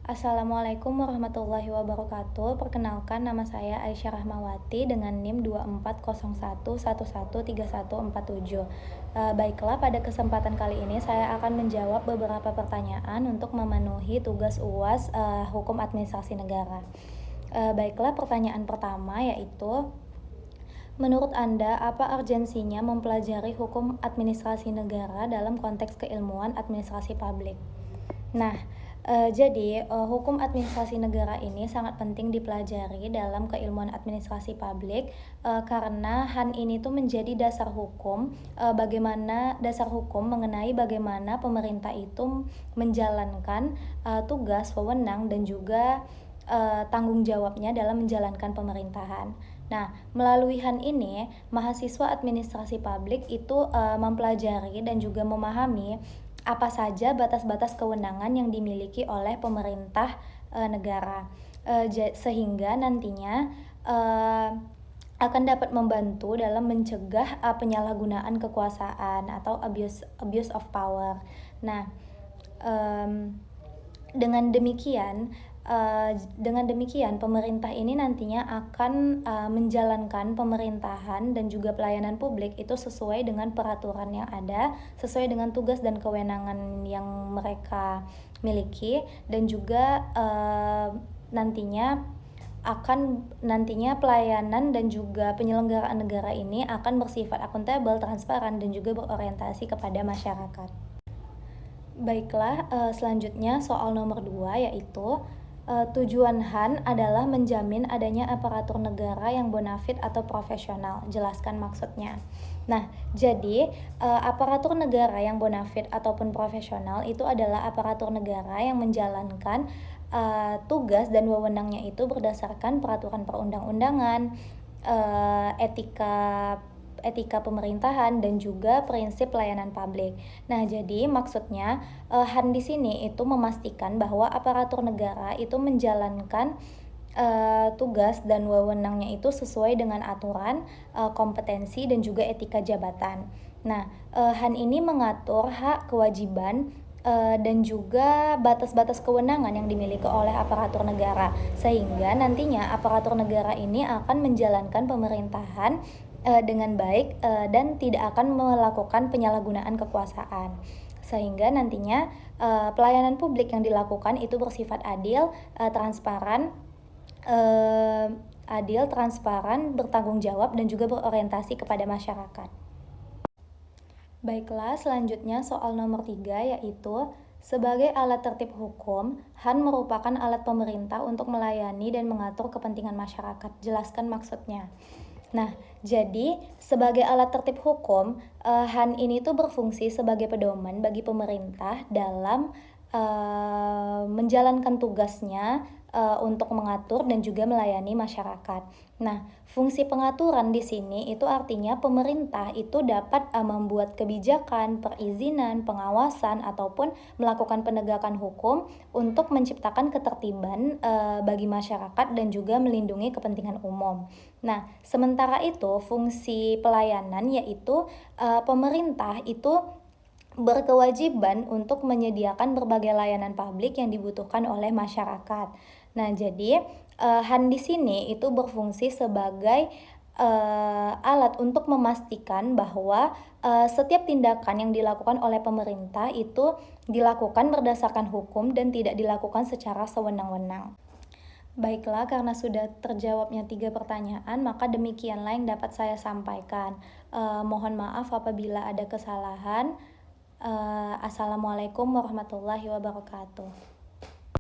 Assalamualaikum warahmatullahi wabarakatuh. Perkenalkan, nama saya Aisyah Rahmawati dengan NIM 240111313147. Baiklah, pada kesempatan kali ini saya akan menjawab beberapa pertanyaan untuk memenuhi tugas UAS Hukum Administrasi Negara. Baiklah, pertanyaan pertama yaitu, menurut Anda, apa urgensinya mempelajari hukum administrasi negara dalam konteks keilmuan administrasi publik? Nah, hukum administrasi negara ini sangat penting dipelajari dalam keilmuan administrasi publik, karena HAN ini tuh menjadi dasar hukum, dasar hukum mengenai bagaimana pemerintah itu menjalankan tugas, wewenang, dan juga tanggung jawabnya dalam menjalankan pemerintahan. Nah, melalui HAN ini, mahasiswa administrasi publik itu mempelajari dan juga memahami apa saja batas-batas kewenangan yang dimiliki oleh pemerintah negara, sehingga nantinya akan dapat membantu dalam mencegah penyalahgunaan kekuasaan atau abuse of power. Nah, dengan demikian pemerintah ini nantinya akan menjalankan pemerintahan dan juga pelayanan publik itu sesuai dengan peraturan yang ada, sesuai dengan tugas dan kewenangan yang mereka miliki, dan juga nantinya pelayanan dan juga penyelenggaraan negara ini akan bersifat akuntabel, transparan, dan juga berorientasi kepada masyarakat. Baiklah, selanjutnya soal nomor 2 yaitu, tujuan HAN adalah menjamin adanya aparatur negara yang bonafit atau profesional. Jelaskan maksudnya. Nah, jadi aparatur negara yang bonafit ataupun profesional itu adalah aparatur negara yang menjalankan tugas dan wewenangnya itu berdasarkan peraturan perundang-undangan, etika pemerintahan, dan juga prinsip pelayanan publik. Nah, jadi maksudnya HAN di sini itu memastikan bahwa aparatur negara itu menjalankan tugas dan wewenangnya itu sesuai dengan aturan, kompetensi, dan juga etika jabatan. Nah, HAN ini mengatur hak, kewajiban, dan juga batas-batas kewenangan yang dimiliki oleh aparatur negara, sehingga nantinya aparatur negara ini akan menjalankan pemerintahan dengan baik dan tidak akan melakukan penyalahgunaan kekuasaan, sehingga nantinya pelayanan publik yang dilakukan itu bersifat transparan, bertanggung jawab, dan juga berorientasi kepada masyarakat. Baiklah, selanjutnya soal nomor 3 yaitu, sebagai alat tertib hukum, HAN merupakan alat pemerintah untuk melayani dan mengatur kepentingan masyarakat. Jelaskan maksudnya. Nah, jadi sebagai alat tertib hukum, HAN ini tuh berfungsi sebagai pedoman bagi pemerintah dalam menjalankan tugasnya untuk mengatur dan juga melayani masyarakat. Nah, fungsi pengaturan di sini itu artinya pemerintah itu dapat membuat kebijakan, perizinan, pengawasan, ataupun melakukan penegakan hukum untuk menciptakan ketertiban bagi masyarakat dan juga melindungi kepentingan umum. Nah, sementara itu fungsi pelayanan yaitu pemerintah itu berkewajiban untuk menyediakan berbagai layanan publik yang dibutuhkan oleh masyarakat. Nah, jadi HAN di sini itu berfungsi sebagai alat untuk memastikan bahwa setiap tindakan yang dilakukan oleh pemerintah itu dilakukan berdasarkan hukum dan tidak dilakukan secara sewenang-wenang. Baiklah, karena sudah terjawabnya 3 pertanyaan, maka demikianlah yang dapat saya sampaikan. Mohon maaf apabila ada kesalahan. Assalamualaikum warahmatullahi wabarakatuh.